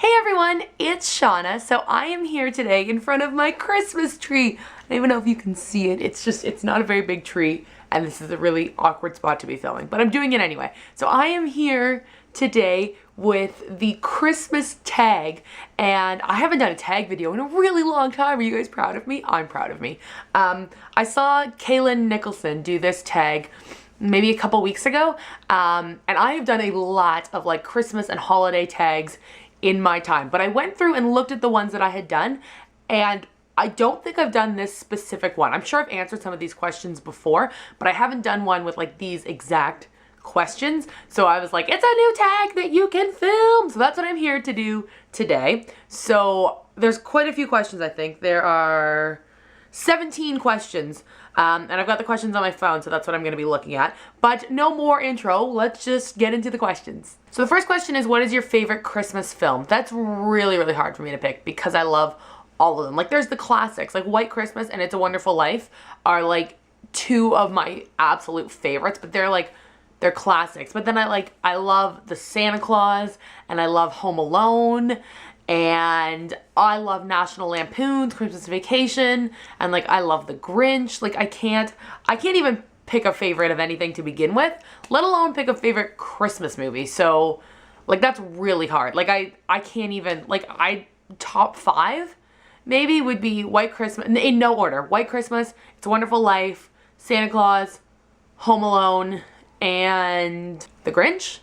Hey everyone, it's Shauna. So I am here today in front of my Christmas tree. I don't even know if you can see it. It's not a very big tree and this is a really awkward spot to be filming, but I'm doing it anyway. So I am here today with the Christmas tag, and I haven't done a tag video in a really long time. Are you guys proud of me? I'm proud of me. I saw Kaylin Nicholson do this tag maybe a couple weeks ago, and I have done a lot of like Christmas and holiday tags in my time, but I went through and looked at the ones that I had done, and I don't think I've done this specific one. I'm sure I've answered some of these questions before, but I haven't done one with like these exact questions. So I was like, it's a new tag that you can film. So that's what I'm here to do today. So there's quite a few questions, I think. There are 17 questions. And I've got the questions on my phone, so that's what I'm going to be looking at. But no more intro, let's just get into the questions. So the first question is, what is your favorite Christmas film? That's really, really hard for me to pick because I love all of them. Like there's the classics, like White Christmas and It's a Wonderful Life are like two of my absolute favorites, but they're classics. But then I love the Santa Claus, and I love Home Alone, and I love National Lampoon's Christmas Vacation, and like I love The Grinch. Like I can't even pick a favorite of anything to begin with, let alone pick a favorite Christmas movie. So like that's really hard. Like I can't even, like top 5 maybe would be White Christmas, in no order. White Christmas, It's a Wonderful Life, Santa Claus, Home Alone, and The Grinch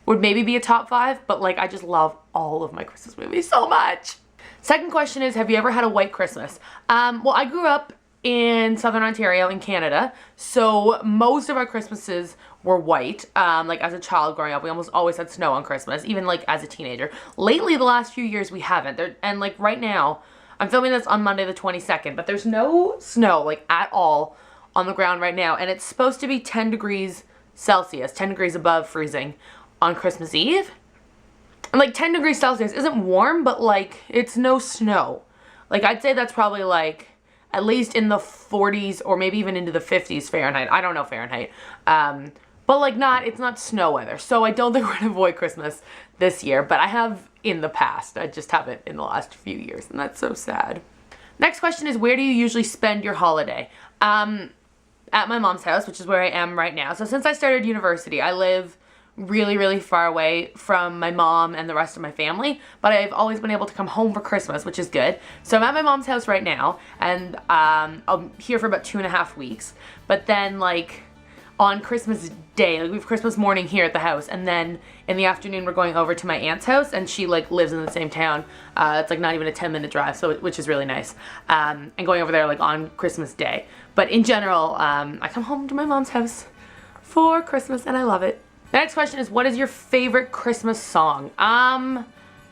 would maybe be a top 5, but like I just love all of my Christmas movies so much. Second question is, have you ever had a white Christmas? Well, I grew up in Southern Ontario in Canada, so most of our Christmases were white. Like as a child growing up, we almost always had snow on Christmas, even like as a teenager. Lately, the last few years, we haven't. And like right now, I'm filming this on Monday the 22nd, but there's no snow like at all on the ground right now, and it's supposed to be 10 degrees Celsius, 10 degrees above freezing on Christmas Eve. And like 10 degrees Celsius isn't warm, but like it's no snow. Like I'd say that's probably like at least in the 40s or maybe even into the 50s Fahrenheit. I don't know Fahrenheit. But like it's not snow weather. So I don't think we're gonna avoid Christmas this year, but I have in the past. I just haven't in the last few years, and that's so sad. Next question is, where do you usually spend your holiday? At my mom's house, which is where I am right now. So since I started university, I live really, really far away from my mom and the rest of my family, but I've always been able to come home for Christmas, which is good. So I'm at my mom's house right now, and I'm here for about 2.5 weeks. But then like on Christmas Day, like we have Christmas morning here at the house, and then in the afternoon we're going over to my aunt's house, and she like lives in the same town. It's like not even a 10-minute drive, so which is really nice. And going over there like on Christmas Day. But in general, I come home to my mom's house for Christmas, and I love it. The next question is, what is your favorite Christmas song?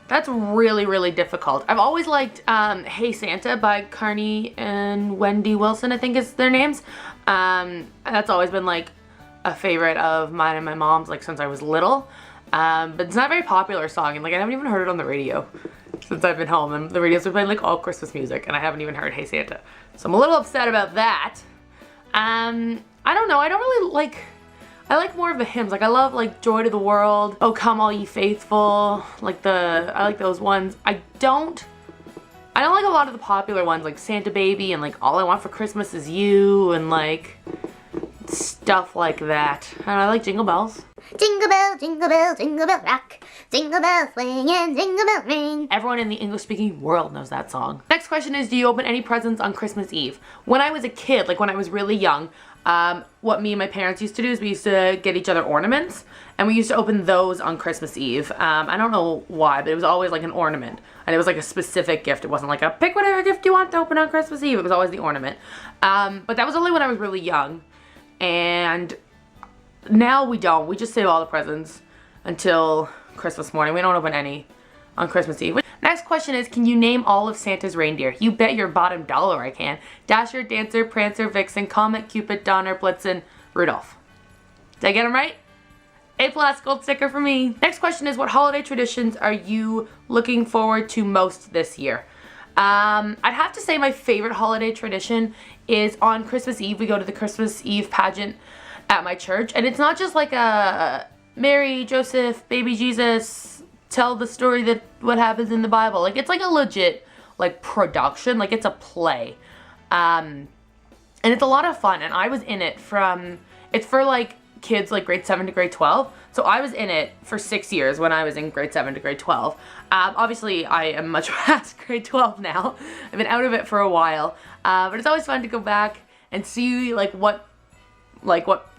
That's really, really difficult. I've always liked Hey Santa by Carney and Wendy Wilson, I think is their names. That's always been like a favorite of mine and my mom's like since I was little. But it's not a very popular song, and like I haven't even heard it on the radio since I've been home, and the radio's been playing like all Christmas music, and I haven't even heard Hey Santa. So I'm a little upset about that. I don't know, I like more of the hymns. Like I love like Joy to the World, Oh Come All Ye Faithful, I like those ones. I don't like a lot of the popular ones like Santa Baby and like All I Want for Christmas Is You and like stuff like that. And I like Jingle Bells. Jingle bell, jingle bell, jingle bell rock. Jingle bells swing and jingle bell ring. Everyone in the English-speaking world knows that song. Next question is, do you open any presents on Christmas Eve? When I was a kid, like when I was really young, what me and my parents used to do is we used to get each other ornaments, and we used to open those on Christmas Eve. I don't know why, but it was always like an ornament, and it was like a specific gift. It wasn't like a pick whatever gift you want to open on Christmas Eve. It was always the ornament. But that was only when I was really young, and now we don't. We just save all the presents until Christmas morning. We don't open any on Christmas Eve. Next question is, can you name all of Santa's reindeer? You bet your bottom dollar I can. Dasher, Dancer, Prancer, Vixen, Comet, Cupid, Donner, Blitzen, Rudolph. Did I get them right? A+ gold sticker for me. Next question is, what holiday traditions are you looking forward to most this year? I'd have to say my favorite holiday tradition is on Christmas Eve. We go to the Christmas Eve pageant at my church, and it's not just like a Mary, Joseph, baby Jesus tell the story that what happens in the Bible. Like, it's like a legit, like, production. Like, it's a play. And it's a lot of fun. And I was in it it's for, like, kids, like, grade 7 to grade 12. So I was in it for 6 years when I was in grade 7 to grade 12. Obviously, I am much past grade 12 now. I've been out of it for a while. But it's always fun to go back and see, like, what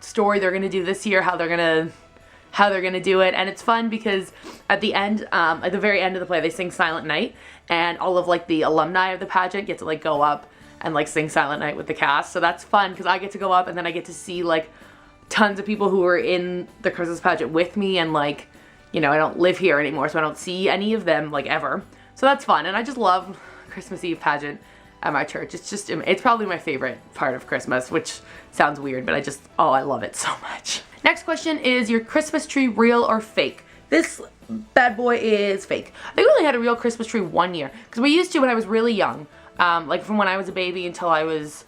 story they're gonna do this year, how they're gonna do it. And it's fun because at the end, at the very end of the play, they sing Silent Night, and all of, like, the alumni of the pageant get to, like, go up and, like, sing Silent Night with the cast. So that's fun because I get to go up and then I get to see, like, tons of people who were in the Christmas pageant with me, and, like, you know, I don't live here anymore, so I don't see any of them, like, ever. So that's fun, and I just love Christmas Eve pageant at my church. It's probably my favorite part of Christmas, which sounds weird, but I love it so much. Next question is your Christmas tree real or fake? This bad boy is fake. I think we only had a real Christmas tree 1 year, because we used to when I was really young, like from when I was a baby until I was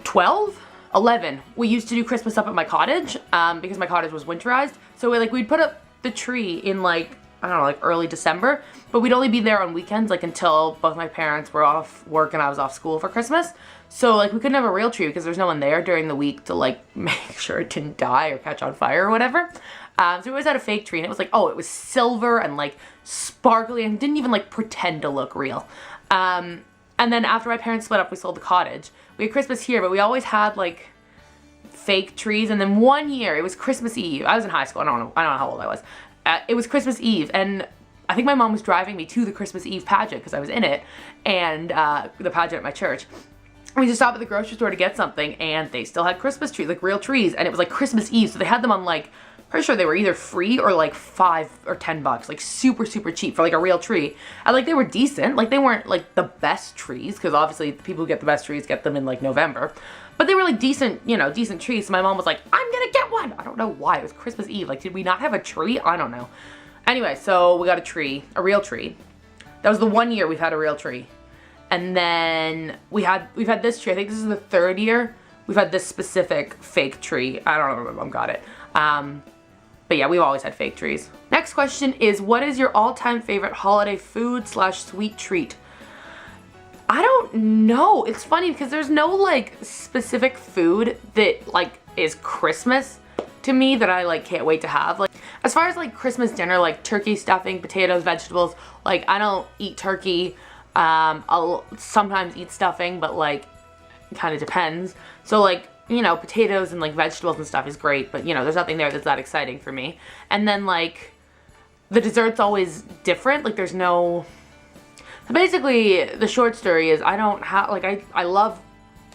12? 11, we used to do Christmas up at my cottage, because my cottage was winterized. So we'd put up the tree in, like, I don't know, like early December, but we'd only be there on weekends, like, until both my parents were off work and I was off school for Christmas. So, like, we couldn't have a real tree because there's no one there during the week to, like, make sure it didn't die or catch on fire or whatever. So we always had a fake tree, and it was like, oh, it was silver and, like, sparkly and didn't even, like, pretend to look real. And then after my parents split up, we sold the cottage. We had Christmas here, but we always had, like, fake trees. And then 1 year, it was Christmas Eve. I was in high school. I don't know how old I was. It was Christmas Eve, and I think my mom was driving me to the Christmas Eve pageant because I was in it, and the pageant at my church. We just stopped at the grocery store to get something, and they still had Christmas trees, like real trees, and it was like Christmas Eve, so they had them on, like, pretty sure they were either free or like $5 or $10, like super cheap for like a real tree. And like they were decent, like they weren't like the best trees, because obviously the people who get the best trees get them in like November, but they were like decent, you know, decent trees. So my mom was like, I'm gonna get one. I don't know why. It was Christmas Eve. Like, did we not have a tree? I don't know. Anyway, so we got a tree, a real tree. That was the 1 year we've had a real tree. And then we've had this tree. I think this is the 3rd year we've had this specific fake tree. I don't know where my mom got it. But yeah, we've always had fake trees. Next question is, what is your all-time favorite holiday food / sweet treat? I don't know. It's funny because there's no like specific food that like is Christmas to me that I like can't wait to have. Like as far as like Christmas dinner, like turkey, stuffing, potatoes, vegetables, like I don't eat turkey. I'll sometimes eat stuffing, but like it kind of depends. So like, you know, potatoes and like vegetables and stuff is great, but you know, there's nothing there that's that exciting for me. And then like the dessert's always different. Like there's no, so basically the short story is I don't have like, I love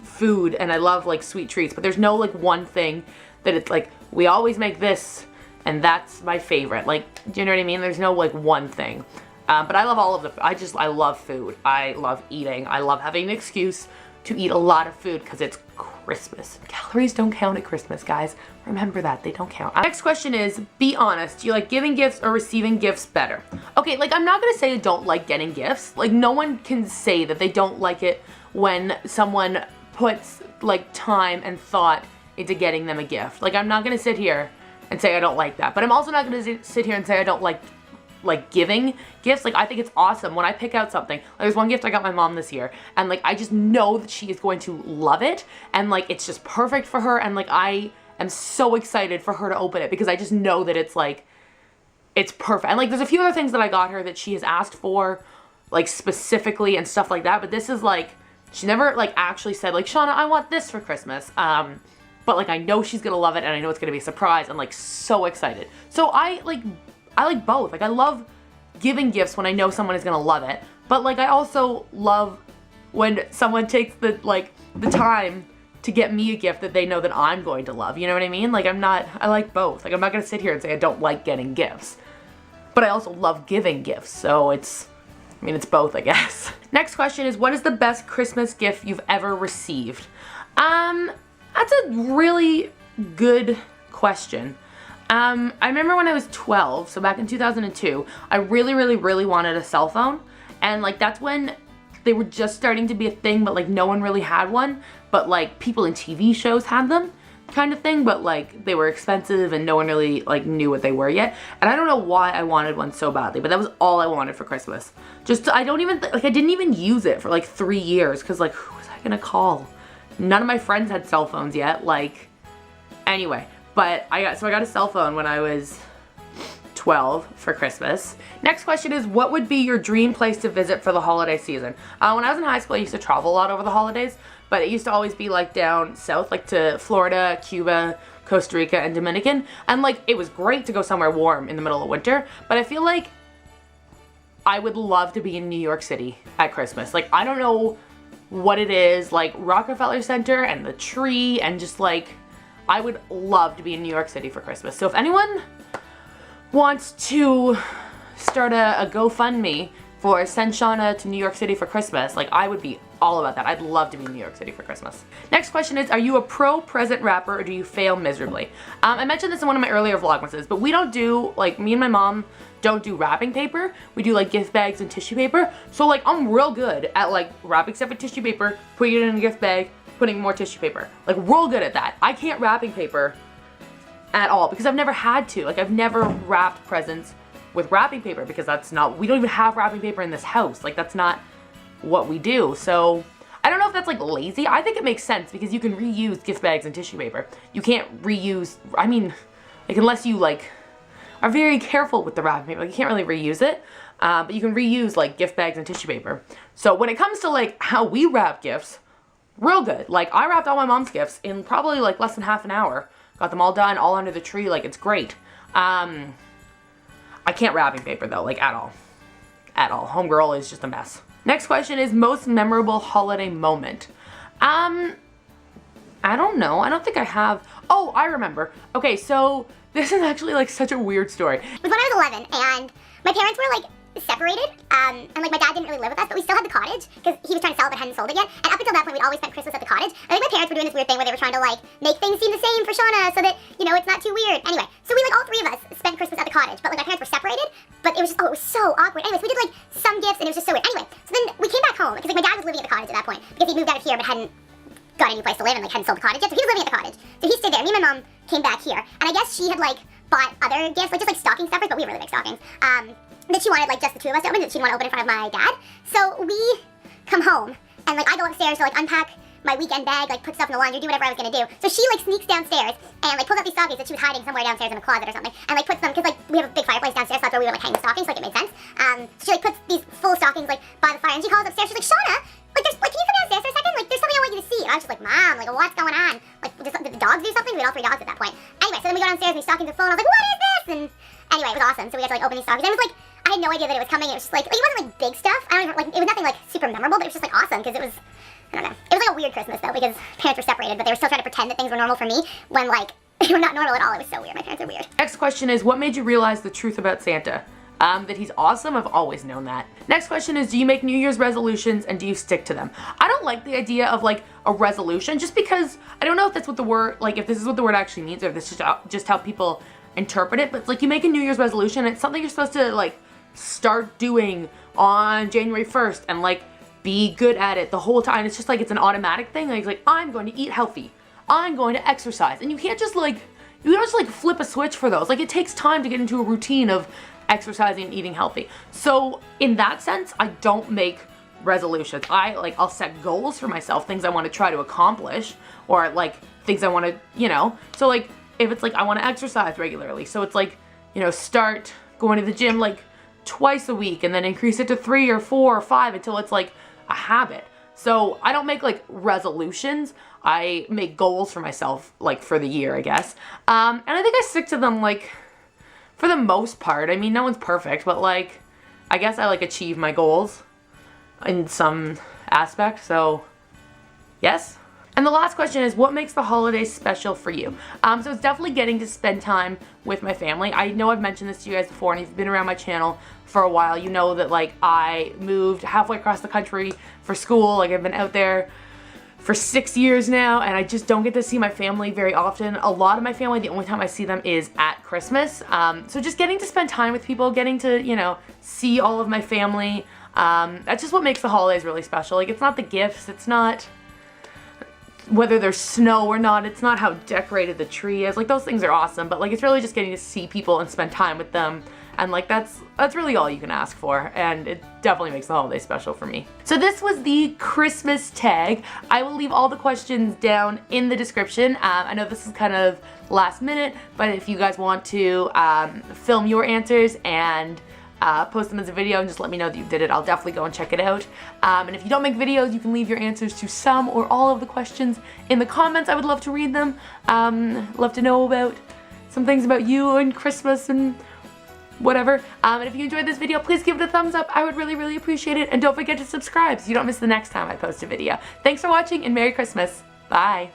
food and I love like sweet treats, but there's no like one thing that it's like, we always make this and that's my favorite. Like, do you know what I mean? There's no like one thing. But I love all of I love food. I love eating. I love having an excuse to eat a lot of food because it's Christmas. Calories don't count at Christmas, guys. Remember that, they don't count. Next question is, be honest, do you like giving gifts or receiving gifts better? Okay, like I'm not gonna say I don't like getting gifts. Like no one can say that they don't like it when someone puts like time and thought into getting them a gift. Like I'm not gonna sit here and say I don't like that, but I'm also not gonna sit here and say I don't like giving gifts. Like I think it's awesome when I pick out something. Like, there's one gift I got my mom this year, and like I just know that she is going to love it, and like it's just perfect for her, and like I am so excited for her to open it because I just know that it's like it's perfect. And like there's a few other things that I got her that she has asked for like specifically and stuff like that, but this is like she never like actually said like, Shauna, I want this for Christmas. But like I know she's gonna love it, and I know it's gonna be a surprise. I'm like so excited. So I like both. Like I love giving gifts when I know someone is gonna love it, but like I also love when someone takes the time to get me a gift that they know that I'm going to love. You know what I mean? Like I like both. Like I'm not gonna sit here and say I don't like getting gifts, but I also love giving gifts. So it's both, I guess. Next question is, what is the best Christmas gift you've ever received? That's a really good question. I remember when I was 12, so back in 2002, I really wanted a cell phone, and like that's when they were just starting to be a thing, but like no one really had one, but like people in TV shows had them. kind of thing, but like they were expensive and no one really like knew what they were yet. And I don't know why I wanted one so badly, but that was all I wanted for Christmas. Just, I don't even, like I didn't even use it for like 3 years because like who was I gonna call? None of my friends had cell phones yet, like, anyway. But I got a cell phone when I was 12 for Christmas. Next question is, what would be your dream place to visit for the holiday season? When I was in high school, I used to travel a lot over the holidays, but it used to always be like down south, like to Florida, Cuba, Costa Rica, and Dominican. And like, it was great to go somewhere warm in the middle of winter, but I feel like I would love to be in New York City at Christmas. Like, I don't know what it is, like Rockefeller Center and the tree and just like, I would love to be in New York City for Christmas. So if anyone wants to start a GoFundMe for send Shauna to New York City for Christmas, like I would be all about that. I'd love to be in New York City for Christmas. Next question is, are you a pro present wrapper or do you fail miserably? I mentioned this in one of my earlier Vlogmases, but we don't do, like me and my mom don't do wrapping paper. We do like gift bags and tissue paper. So like I'm real good at like wrapping stuff with tissue paper, putting it in a gift bag, putting more tissue paper. Like real good at that. I can't wrapping paper at all because I've never had to. Like I've never wrapped presents with wrapping paper because that's not, we don't even have wrapping paper in this house. Like that's not what we do. So I don't know if that's like lazy. I think it makes sense because you can reuse gift bags and tissue paper. You can't reuse, I mean, like unless you like are very careful with the wrapping paper, like you can't really reuse it. But you can reuse like gift bags and tissue paper. So when it comes to like how we wrap gifts, real good. Like I wrapped all my mom's gifts in probably like less than half an hour. Got them all done, all under the tree, like it's great. I can't wrapping paper though, like at all. At all. Homegirl is just a mess. Next question is most memorable holiday moment. I don't know. I don't think I have. Oh, I remember. Okay, so this is actually like such a weird story. It was when I was 11 and my parents were like separated, and like my dad didn't really live with us, but we still had the cottage because he was trying to sell it but hadn't sold it yet. And up until that point, we'd always spent Christmas at the cottage. I think my parents were doing this weird thing where they were trying to like make things seem the same for Shauna so that, you know, it's not too weird. Anyway, so we like all three of us spent Christmas at the cottage, but like my parents were separated, but it was just, oh, it was so awkward. Anyway, so we did like some gifts and it was just so weird. Anyway, so then we came back home because like my dad was living at the cottage at that point because he moved out of here but hadn't got any place to live and like hadn't sold the cottage yet, so he was living at the cottage. So he stayed there. Me and my mom came back here, and I guess she had like bought other gifts, like just like stocking stuffers, but we have really big stockings. That she wanted like just the two of us to open, that she didn't want to open in front of my dad. So we come home, and like I go upstairs to like unpack my weekend bag, like put stuff in the laundry, do whatever I was gonna do. So she like sneaks downstairs and like pulls out these stockings that she was hiding somewhere downstairs in a closet or something, and like puts them, because like we have a big fireplace downstairs, so that's where we would like hang the stockings, so like it made sense. So she like puts these full stockings like by the fire, and she calls upstairs, she's like, Shauna, like there's like, can you come downstairs for a second? Like there's something I want you to see. And I was just like, Mom, like what's going on? Like did the dogs do something? We had all 3 dogs at that point. Anyway, so then we go downstairs and these stockings are full, and I was like, what is this? And anyway, it was awesome. So we got to like open these stockings, and it was like, I had no idea that it was coming. It was just like it wasn't like big stuff. I don't even, like, it was nothing like super memorable, but it was just like awesome because it was, I don't know. It was like a weird Christmas though because parents were separated, but they were still trying to pretend that things were normal for me when like they were not normal at all. It was so weird. My parents are weird. Next question is, what made you realize the truth about Santa? That he's awesome. I've always known that. Next question is, do you make New Year's resolutions and do you stick to them? I don't like the idea of like a resolution just because I don't know if that's what the word, like if this is what the word actually means or if this is just how people interpret it, but it's like you make a New Year's resolution, it's something you're supposed to like start doing on January 1st and like be good at it the whole time. It's just like it's an automatic thing. Like I'm going to eat healthy. I'm going to exercise. And you can't just like, you don't just like flip a switch for those. Like it takes time to get into a routine of exercising and eating healthy. So in that sense, I don't make resolutions. I'll set goals for myself, things I want to try to accomplish, or like things I want to, you know. So like if it's like I want to exercise regularly, so it's like, you know, start going to the gym like twice a week and then increase it to 3 or 4 or 5 until it's like a habit. So I don't make like resolutions. I make goals for myself like for the year, I guess. And I think I stick to them like for the most part. I mean, no one's perfect, but like I guess I like achieve my goals in some aspect. So yes. And the last question is, what makes the holidays special for you? So it's definitely getting to spend time with my family. I know I've mentioned this to you guys before, and if you've been around my channel for a while, you know that like I moved halfway across the country for school. Like I've been out there for 6 years now, and I just don't get to see my family very often. A lot of my family, the only time I see them is at Christmas. So just getting to spend time with people, getting to, you know, see all of my family. That's just what makes the holidays really special. Like it's not the gifts, it's not whether there's snow or not. It's not how decorated the tree is. Like, those things are awesome, but like, it's really just getting to see people and spend time with them. And like, that's really all you can ask for, and it definitely makes the holiday special for me. So this was the Christmas tag. I will leave all the questions down in the description. I know this is kind of last minute, but if you guys want to film your answers and post them as a video and just let me know that you did it, I'll definitely go and check it out. And if you don't make videos, you can leave your answers to some or all of the questions in the comments. I would love to read them. Love to know about some things about you and Christmas and whatever. And if you enjoyed this video, please give it a thumbs up. I would really, really appreciate it. And don't forget to subscribe so you don't miss the next time I post a video. Thanks for watching and Merry Christmas. Bye.